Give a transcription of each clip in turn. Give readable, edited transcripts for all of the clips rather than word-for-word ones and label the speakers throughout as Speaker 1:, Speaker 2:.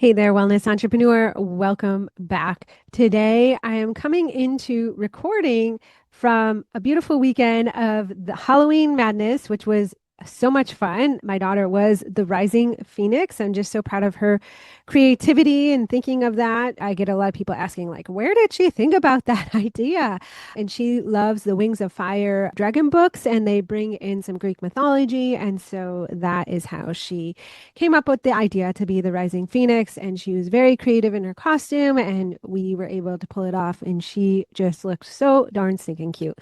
Speaker 1: Hey there, wellness entrepreneur. Welcome back. Today, I am coming into recording from a beautiful weekend of the Halloween Madness, which was so much fun. My daughter was the rising phoenix. I'm just so proud of her creativity and thinking of that. I get a lot of people asking, like, where did she think about that idea? And she loves the Wings of Fire dragon books, and they bring in some Greek mythology. And so that is how she came up with the idea to be the Rising Phoenix, and she was very creative in her costume, and we were able to pull it off, and she just looked so darn stinking cute.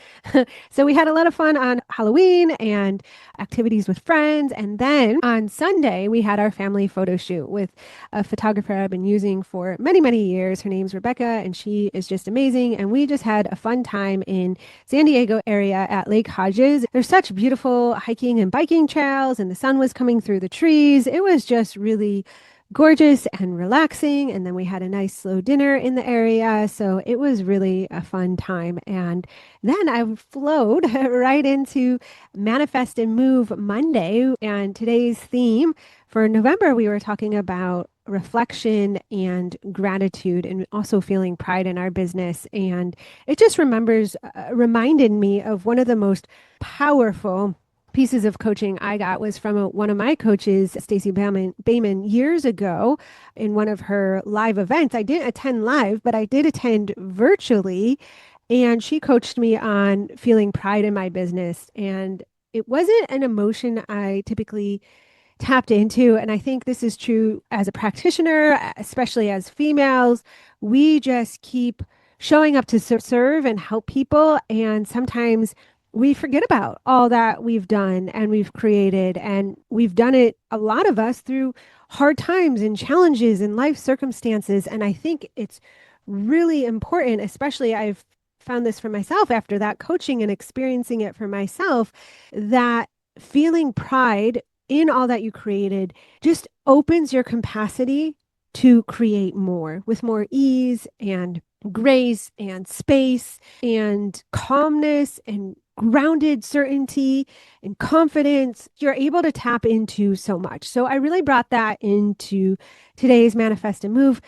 Speaker 1: So we had a lot of fun on Halloween and activities with friends, and then on Sunday we had our family photo shoot with a photographer I've been using for many, many years. Her name's Rebecca, and she is just amazing, and we just had a fun time in San Diego area at Lake Hodges. There's such beautiful hiking and biking trails, and the sun was coming through the trees. It was just really gorgeous and relaxing. And then we had a nice slow dinner in the area. So it was really a fun time. And then I flowed right into Manifest and Move Monday. And today's theme for November, we were talking about reflection and gratitude and also feeling pride in our business. And it just reminded me of one of the most powerful pieces of coaching I got was from one of my coaches, Stacey Bayman, years ago in one of her live events. I didn't attend live, but I did attend virtually. And she coached me on feeling pride in my business. And it wasn't an emotion I typically tapped into. And I think this is true as a practitioner, especially as females. We just keep showing up to serve and help people. And sometimes we forget about all that we've done and we've created. And we've done it, a lot of us, through hard times and challenges and life circumstances. And I think it's really important, especially I've found this for myself after that coaching and experiencing it for myself, that feeling pride in all that you created just opens your capacity to create more with more ease and grace and space and calmness and grounded certainty and confidence. You're able to tap into so much. So I really brought that into today's Manifest and Move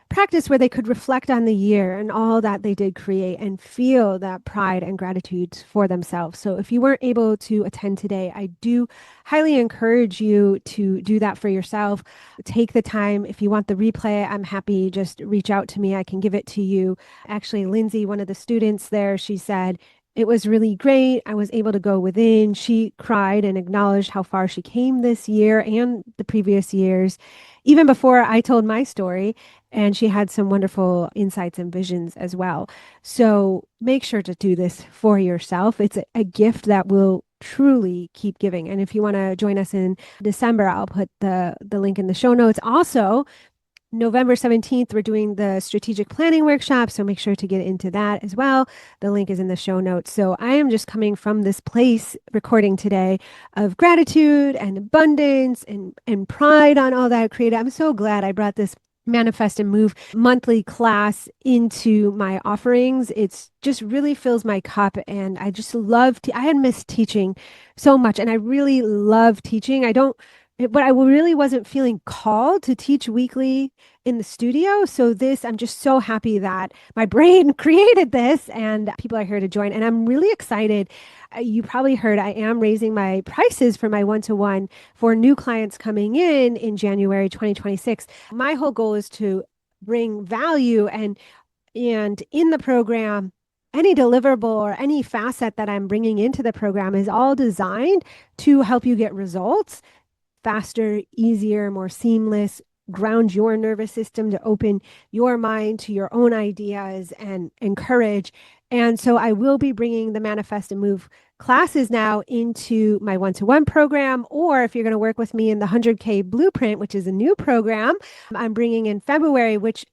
Speaker 1: practice, where they could reflect on the year and all that they did create and feel that pride and gratitude for themselves. So if you weren't able to attend today, I do highly encourage you to do that for yourself. Take the time. If you want the replay, I'm happy. Just reach out to me. I can give it to you. Actually, Lindsay, one of the students there, she said, it was really great. I was able to go within. She cried and acknowledged how far she came this year and the previous years, even before I told my story. And she had some wonderful insights and visions as well. So make sure to do this for yourself. It's a gift that will truly keep giving. And if you want to join us in December, I'll put the link in the show notes. Also, November 17th, we're doing the strategic planning workshop. So make sure to get into that as well. The link is in the show notes. So I am just coming from this place recording today of gratitude and abundance and pride on all that I created. I'm so glad I brought this Manifest and Move monthly class into my offerings. It's just really fills my cup, and I just love I had missed teaching so much, and I really love teaching. But I really wasn't feeling called to teach weekly in the studio. So I'm just so happy that my brain created this and people are here to join. And I'm really excited. You probably heard I am raising my prices for my one-to-one for new clients coming in January 2026. My whole goal is to bring value and in the program, any deliverable or any facet that I'm bringing into the program is all designed to help you get results faster, easier, more seamless, ground your nervous system to open your mind to your own ideas and encourage. And so I will be bringing the Manifest and Move classes now into my one-to-one program, or if you're going to work with me in the 100K Blueprint, which is a new program I'm bringing in February, which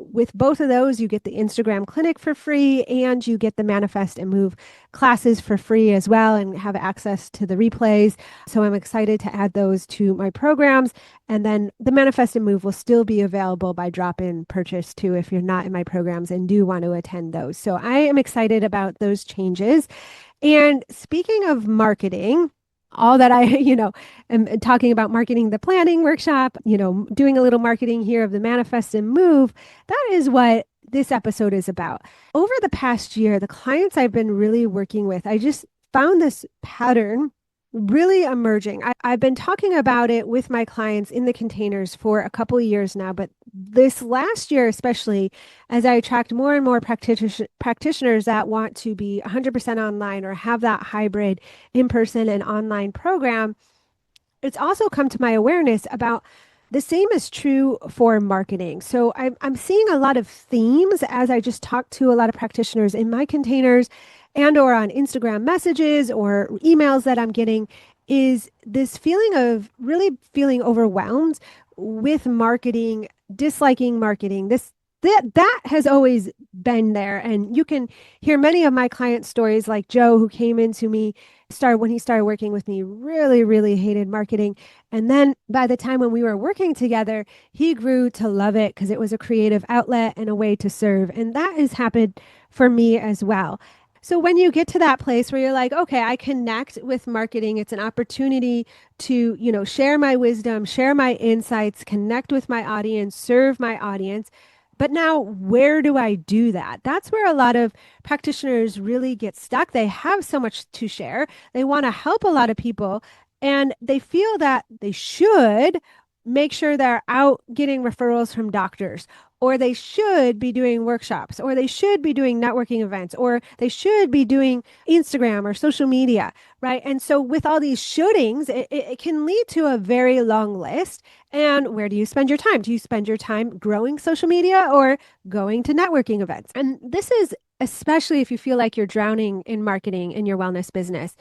Speaker 1: with both of those, you get the Instagram clinic for free and you get the Manifest and Move classes for free as well and have access to the replays. So I'm excited to add those to my programs. And then the Manifest and Move will still be available by drop-in purchase too if you're not in my programs and do want to attend those. So I am excited about those changes. And speaking of marketing, all that I, am talking about marketing the planning workshop, doing a little marketing here of the manifest and move. That is what this episode is about. Over the past year, the clients I've been really working with, I just found this pattern really emerging. I've been talking about it with my clients in the containers for a couple of years now, but this last year, especially as I attract more and more practitioners that want to be 100% online or have that hybrid in person and online program, it's also come to my awareness about the same is true for marketing. So I'm seeing a lot of themes as I just talk to a lot of practitioners in my containers and or on Instagram messages or emails that I'm getting is this feeling of really feeling overwhelmed with marketing, disliking marketing. That has always been there. And you can hear many of my client stories like Joe, who came into me started when he started working with me, really, really hated marketing. And then by the time when we were working together, he grew to love it because it was a creative outlet and a way to serve. And that has happened for me as well. So when you get to that place where you're like, okay, I connect with marketing, it's an opportunity to, share my wisdom, share my insights, connect with my audience, serve my audience. But now, where do I do that? That's where a lot of practitioners really get stuck. They have so much to share. They want to help a lot of people, and they feel that they should make sure they're out getting referrals from doctors, or they should be doing workshops, or they should be doing networking events, or they should be doing Instagram or social media, right? And so, with all these shouldings, it can lead to a very long list. And where do you spend your time? Do you spend your time growing social media or going to networking events? And this is especially if you feel like you're drowning in marketing in your wellness business.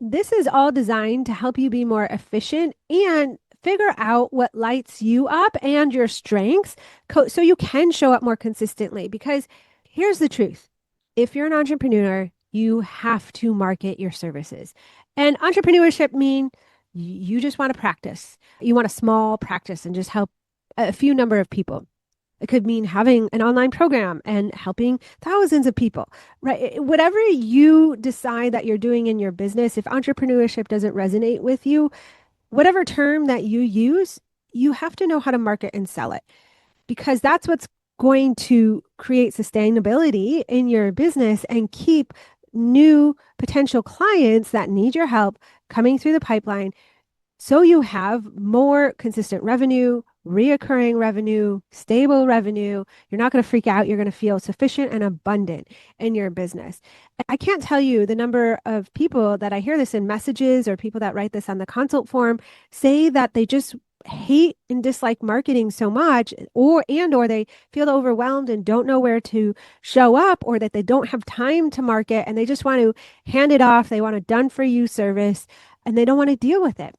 Speaker 1: This is all designed to help you be more efficient and figure out what lights you up and your strengths so you can show up more consistently. Because here's the truth. If you're an entrepreneur, you have to market your services. And entrepreneurship means you just want to practice. You want a small practice and just help a few number of people. It could mean having an online program and helping thousands of people, right? Whatever you decide that you're doing in your business, if entrepreneurship doesn't resonate with you, whatever term that you use, you have to know how to market and sell it because that's what's going to create sustainability in your business and keep new potential clients that need your help coming through the pipeline so you have more consistent revenue, reoccurring revenue, stable revenue. You're not going to freak out. You're going to feel sufficient and abundant in your business. I can't tell you the number of people that I hear this in messages or people that write this on the consult form say that they just hate and dislike marketing so much or they feel overwhelmed and don't know where to show up or that they don't have time to market and they just want to hand it off. They want a done for you service and they don't want to deal with it.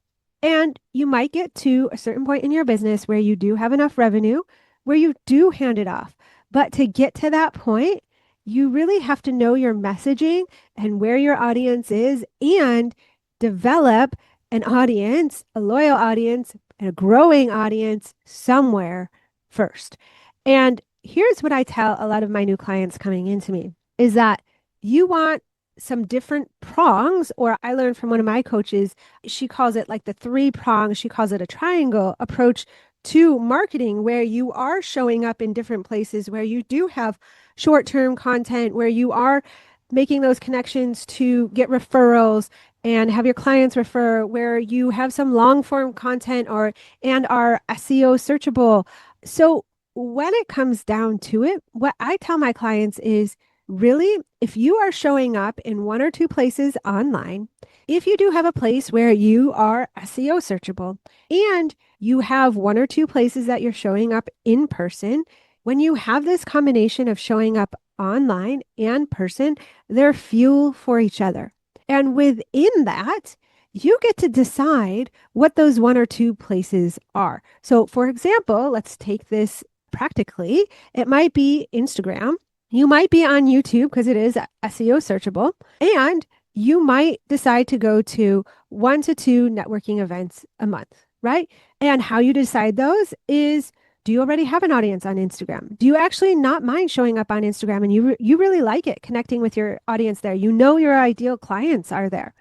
Speaker 1: And you might get to a certain point in your business where you do have enough revenue, where you do hand it off. But to get to that point, you really have to know your messaging and where your audience is and develop an audience, a loyal audience, and a growing audience somewhere first. And here's what I tell a lot of my new clients coming into me is that you want some different prongs, or I learned from one of my coaches, she calls it like the three prongs, she calls it a triangle approach to marketing, where you are showing up in different places, where you do have short-term content, where you are making those connections to get referrals and have your clients refer, where you have some long form content or and are SEO searchable. So when it comes down to it, what I tell my clients is really, if you are showing up in one or two places online, if you do have a place where you are SEO searchable and you have one or two places that you're showing up in person, when you have this combination of showing up online and person, they're fuel for each other. And within that, you get to decide what those one or two places are. So, for example, let's take this practically. It might be Instagram. You might be on YouTube because it is SEO searchable. And you might decide to go to 1 to 2 networking events a month, right? And how you decide those is, do you already have an audience on Instagram? Do you actually not mind showing up on Instagram and you really like it, connecting with your audience there? You know your ideal clients are there.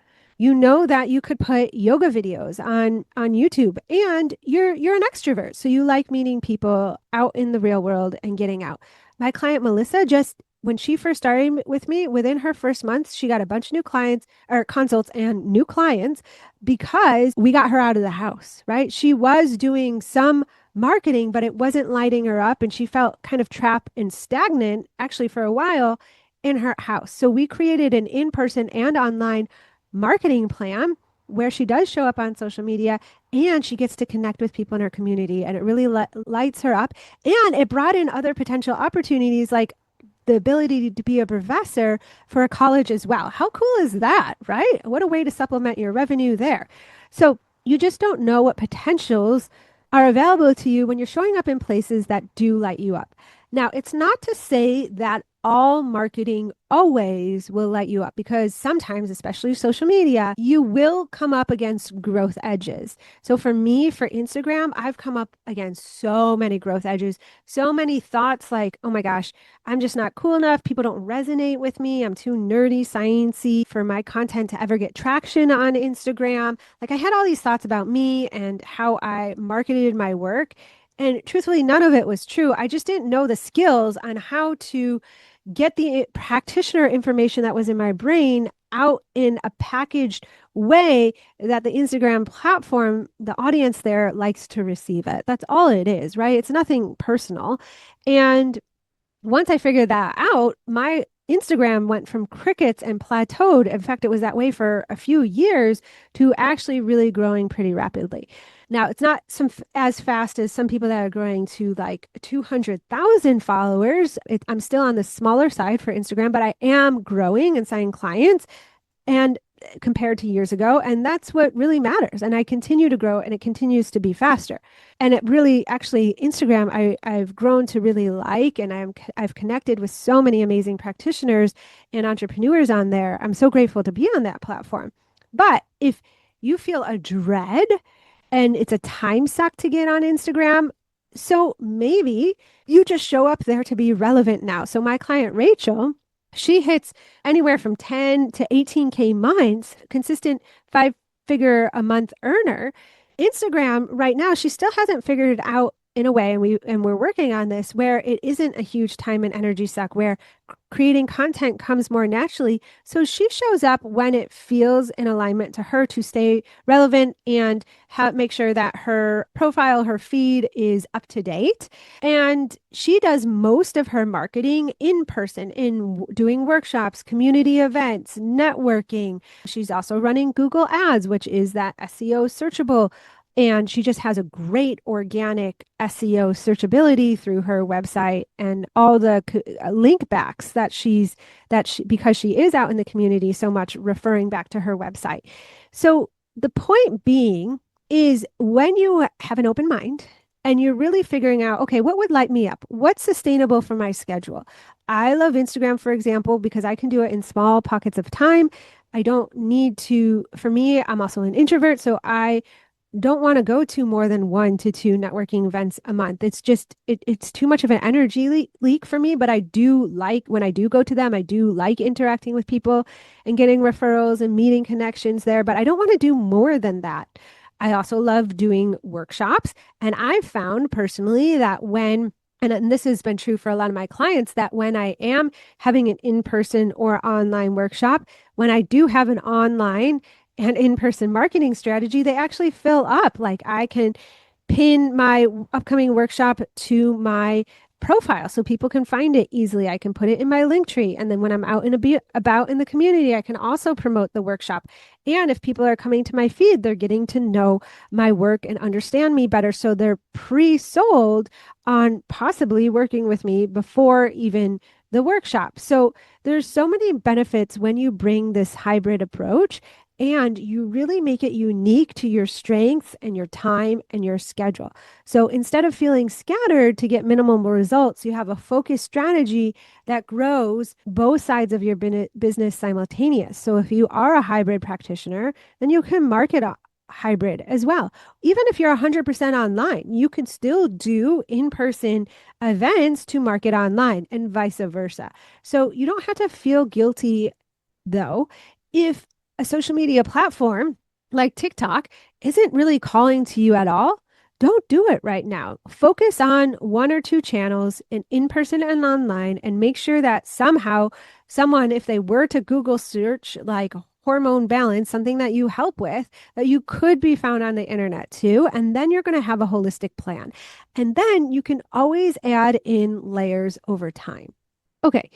Speaker 1: You know that you could put yoga videos on YouTube, and you're an extrovert. So you like meeting people out in the real world and getting out. My client Melissa, just when she first started with me, within her first month, she got a bunch of new clients or consults and new clients because we got her out of the house, right? She was doing some marketing, but it wasn't lighting her up. And she felt kind of trapped and stagnant actually for a while in her house. So we created an in person and online marketing plan where she does show up on social media and she gets to connect with people in her community. And it really lights her up. And it brought in other potential opportunities like the ability to be a professor for a college as well. How cool is that, right? What a way to supplement your revenue there. So you just don't know what potentials are available to you when you're showing up in places that do light you up. Now, it's not to say that all marketing always will light you up because sometimes, especially social media, you will come up against growth edges. So for me, for Instagram, I've come up against so many growth edges, so many thoughts like, oh my gosh, I'm just not cool enough. People don't resonate with me. I'm too nerdy, sciencey for my content to ever get traction on Instagram. Like I had all these thoughts about me and how I marketed my work. And truthfully, none of it was true. I just didn't know the skills on how to get the practitioner information that was in my brain out in a packaged way that the Instagram platform, the audience there likes to receive it. That's all it is, right? It's nothing personal. And once I figured that out, my Instagram went from crickets and plateaued. In fact, it was that way for a few years to actually really growing pretty rapidly. Now, it's not as fast as some people that are growing to like 200,000 followers. I'm still on the smaller side for Instagram, but I am growing and signing clients and compared to years ago. And that's what really matters. And I continue to grow and it continues to be faster. And it really actually Instagram, I've grown to really like, and I've connected with so many amazing practitioners and entrepreneurs on there. I'm so grateful to be on that platform. But if you feel a dread and it's a time suck to get on Instagram, so maybe you just show up there to be relevant now. So my client Rachel, she hits anywhere from 10 to 18K months, consistent 5-figure a month earner. Instagram right now, she still hasn't figured it out in a way, and we're working on this where it isn't a huge time and energy suck, where creating content comes more naturally. So she shows up when it feels in alignment to her to stay relevant and make sure that her profile, her feed is up to date. And she does most of her marketing in person, in doing workshops, community events, networking. She's also running Google Ads, which is that SEO searchable. And she just has a great organic SEO searchability through her website and all the link backs because she is out in the community so much, referring back to her website. So the point being is when you have an open mind and you're really figuring out, okay, what would light me up? What's sustainable for my schedule? I love Instagram, for example, because I can do it in small pockets of time. I don't need to, for me, I'm also an introvert, so I don't want to go to more than 1 to 2 networking events a month. It's just it's too much of an energy leak for me, but I do like when I do go to them, I do like interacting with people and getting referrals and meeting connections there, but I don't want to do more than that. I also love doing workshops, and I've found personally that and this has been true for a lot of my clients, that when I am having an in-person or online workshop, when I do have an online and in-person marketing strategy, they actually fill up. Like I can pin my upcoming workshop to my profile so people can find it easily. I can put it in my link tree. And then when I'm out and about in the community, I can also promote the workshop. And if people are coming to my feed, they're getting to know my work and understand me better. So they're pre-sold on possibly working with me before even the workshop. So there's so many benefits when you bring this hybrid approach and you really make it unique to your strengths and your time and your schedule. So instead of feeling scattered to get minimum results, you have a focused strategy that grows both sides of your business simultaneous. So if you are a hybrid practitioner, then you can market a hybrid as well. Even if you're 100% online, you can still do in-person events to market online and vice versa. So you don't have to feel guilty though if a social media platform like TikTok isn't really calling to you at all, don't do it right now. Focus on one or two channels in person and online, and make sure that somehow someone, if they were to Google search like hormone balance, something that you help with, that you could be found on the internet too. And then you're going to have a holistic plan. And then you can always add in layers over time. Okay,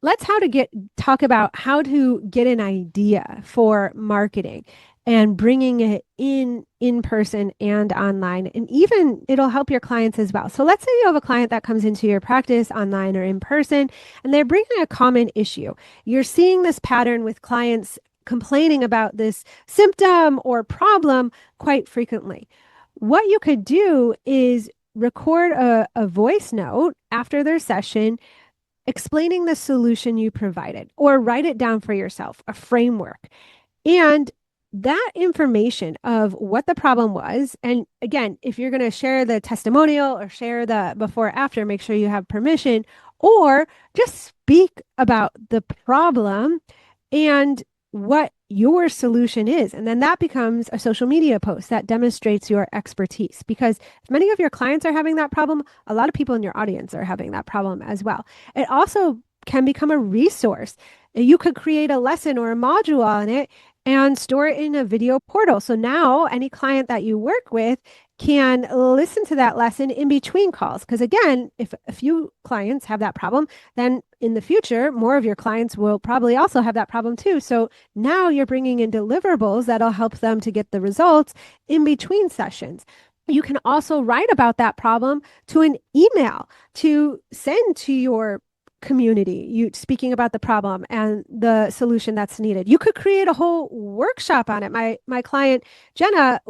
Speaker 1: let's how to get talk about how to get an idea for marketing and bringing it in person and online, and even it'll help your clients as well. So let's say you have a client that comes into your practice online or in person, and they're bringing a common issue. You're seeing this pattern with clients complaining about this symptom or problem quite frequently. What you could do is record a voice note after their session explaining the solution you provided, or write it down for yourself, a framework. And that information of what the problem was, and again, if you're going to share the testimonial or share the before after, make sure you have permission, or just speak about the problem and what your solution is. And then that becomes a social media post that demonstrates your expertise. Because if many of your clients are having that problem, a lot of people in your audience are having that problem as well. It also can become a resource. You could create a lesson or a module on it and store it in a video portal. So now any client that you work with can listen to that lesson in between calls. Because again, if a few clients have that problem, then in the future, more of your clients will probably also have that problem too. So now you're bringing in deliverables that'll help them to get the results in between sessions. You can also write about that problem to an email to send to your community, you speaking about the problem and the solution that's needed. You could create a whole workshop on it. My client Jenna,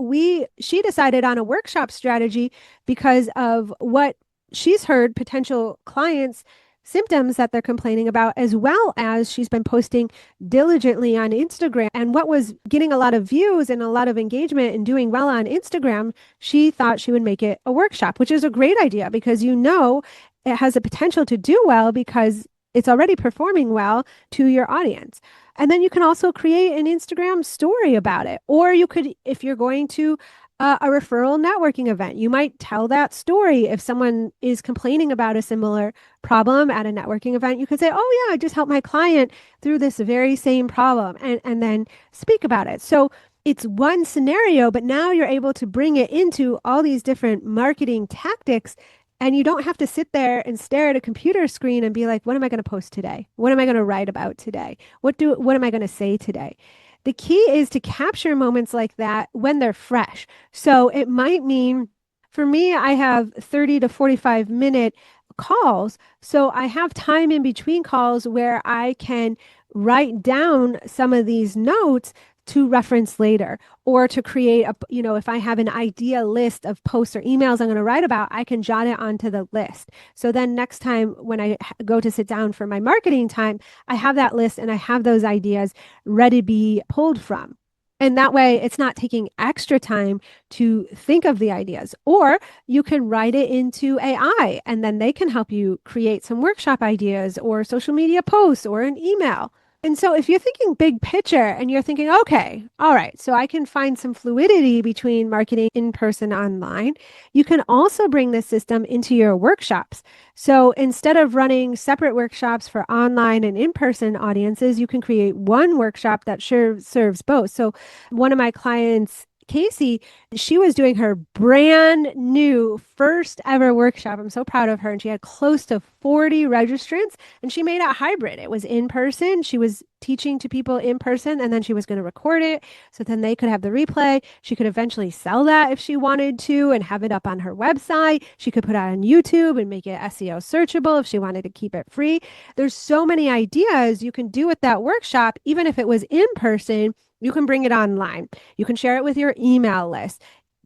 Speaker 1: she decided on a workshop strategy because of what she's heard potential clients symptoms that they're complaining about, as well as she's been posting diligently on Instagram. And what was getting a lot of views and a lot of engagement and doing well on Instagram, she thought she would make it a workshop, which is a great idea because it has the potential to do well because it's already performing well to your audience. And then you can also create an Instagram story about it. Or you could, if you're going to a referral networking event, you might tell that story. If someone is complaining about a similar problem at a networking event, you could say, oh yeah, I just helped my client through this very same problem, and then speak about it. So it's one scenario, but now you're able to bring it into all these different marketing tactics. And you don't have to sit there and stare at a computer screen and be like, what am I going to post today? What am I going to write about today? What am I going to say today? The key is to capture moments like that when they're fresh. So it might mean, for me, I have 30 to 45-minute calls. So I have time in between calls where I can write down some of these notes to reference later, or to create if I have an idea list of posts or emails I'm going to write about, I can jot it onto the list. So then next time when I go to sit down for my marketing time, I have that list and I have those ideas ready to be pulled from. And that way it's not taking extra time to think of the ideas. Or you can write it into AI and then they can help you create some workshop ideas or social media posts or an email. And so if you're thinking big picture and you're thinking, okay, all right, so I can find some fluidity between marketing in person, online, you can also bring this system into your workshops. So instead of running separate workshops for online and in-person audiences, you can create one workshop that serves both. So one of my clients, Casey, she was doing her brand new first ever workshop. I'm so proud of her. And she had close to 40 registrants and she made it hybrid. It was in person. She was teaching to people in person and then she was going to record it so then they could have the replay. She could eventually sell that if she wanted to and have it up on her website. She could put it on YouTube and make it SEO searchable if she wanted to keep it free. There's so many ideas you can do with that workshop. Even if it was in person, you can bring it online. You can share it with your email list.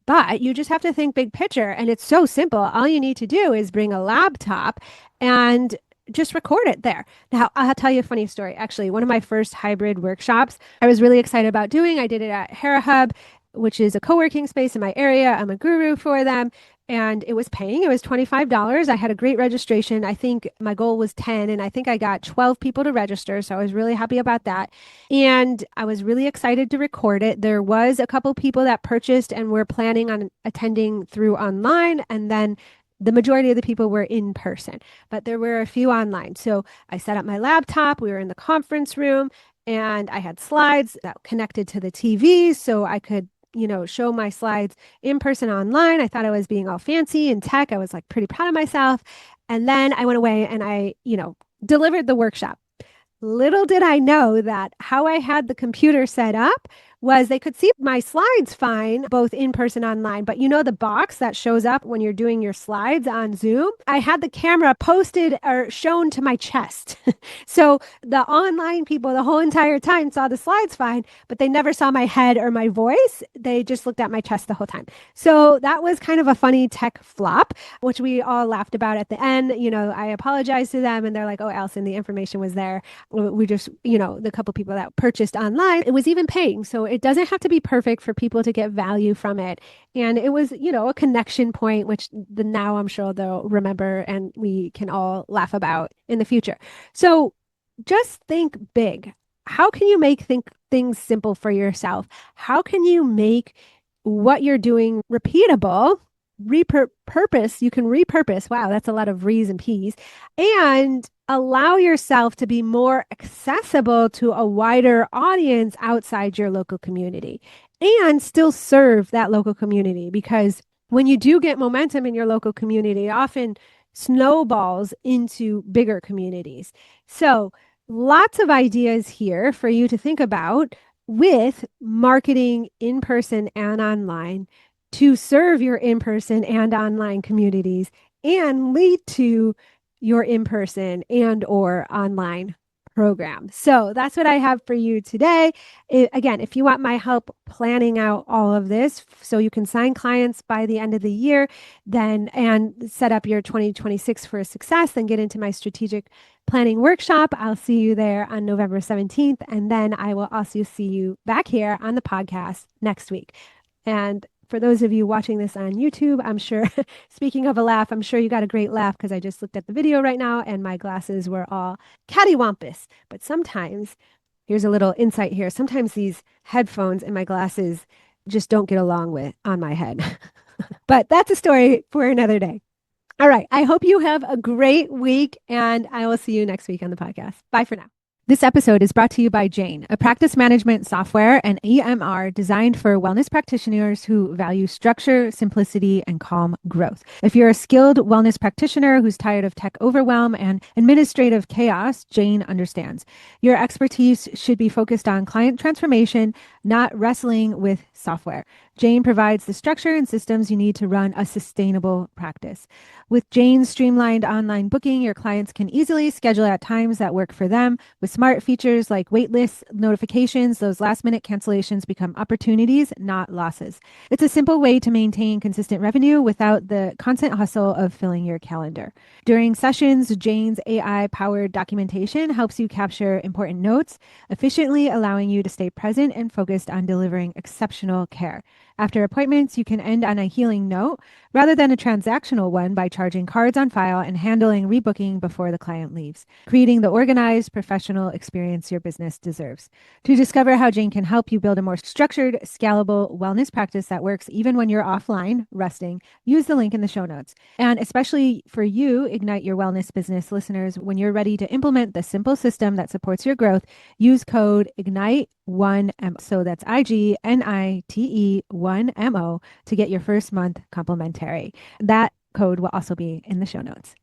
Speaker 1: But you just have to think big picture. And it's so simple. All you need to do is bring a laptop and just record it there. Now, I'll tell you a funny story. Actually, one of my first hybrid workshops I was really excited about doing. I did it at Hera Hub, which is a co-working space in my area. I'm a guru for them. and it was paying. It was $25. I had a great registration. I think my goal was 10, and I think I got 12 people to register. So I was really happy about that. And I was really excited to record it. There was a couple people that purchased and were planning on attending through online. And then the majority of the people were in person, but there were a few online. So I set up my laptop. We were in the conference room and I had slides that connected to the TV so I could show my slides in person online. I thought I was being all fancy and tech. I was like pretty proud of myself. And then I went away and I delivered the workshop. Little did I know that how I had the computer set up was they could see my slides fine, both in person and online. But the box that shows up when you're doing your slides on Zoom, I had the camera posted or shown to my chest. So the online people the whole entire time saw the slides fine, but they never saw my head or my voice. They just looked at my chest the whole time. So that was kind of a funny tech flop, which we all laughed about at the end. I apologized to them and they're like, oh, Allison, the information was there. We just, the couple people that purchased online, it was even paying. So it doesn't have to be perfect for people to get value from it. And it was, a connection point, which now I'm sure they'll remember and we can all laugh about in the future. So just think big. How can you make things simple for yourself? How can you make what you're doing repeatable? Repurpose, you can repurpose. Wow, that's a lot of re's and p's. And allow yourself to be more accessible to a wider audience outside your local community and still serve that local community. Because when you do get momentum in your local community, it often snowballs into bigger communities. So, lots of ideas here for you to think about with marketing in person and online to serve your in-person and online communities and lead to your in-person and or online program. So that's what I have for you today. Again, if you want my help planning out all of this so you can sign clients by the end of the year, then and set up your 2026 for a success, then get into my strategic planning workshop. I'll see you there on November 17th. And then I will also see you back here on the podcast next week. And for those of you watching this on YouTube, I'm sure, speaking of a laugh, I'm sure you got a great laugh because I just looked at the video right now and my glasses were all cattywampus. But sometimes, here's a little insight here. Sometimes these headphones and my glasses just don't get along with on my head. But that's a story for another day. All right. I hope you have a great week and I will see you next week on the podcast. Bye for now. This episode is brought to you by Jane, a practice management software and EMR designed for wellness practitioners who value structure, simplicity, and calm growth. If you're a skilled wellness practitioner who's tired of tech overwhelm and administrative chaos, Jane understands. Your expertise should be focused on client transformation, not wrestling with software. Jane provides the structure and systems you need to run a sustainable practice. With Jane's streamlined online booking, your clients can easily schedule at times that work for them. With smart features like waitlist notifications, those last-minute cancellations become opportunities, not losses. It's a simple way to maintain consistent revenue without the constant hustle of filling your calendar. During sessions, Jane's AI-powered documentation helps you capture important notes, efficiently allowing you to stay present and focused on delivering exceptional care. After appointments, you can end on a healing note rather than a transactional one by charging cards on file and handling rebooking before the client leaves, creating the organized, professional experience your business deserves. To discover how Jane can help you build a more structured, scalable wellness practice that works even when you're offline, resting, use the link in the show notes. And especially for you, Ignite Your Wellness business listeners, when you're ready to implement the simple system that supports your growth, use code IGNITE1MO. So that's IGNITE1MO to get your first month complimentary. That code will also be in the show notes.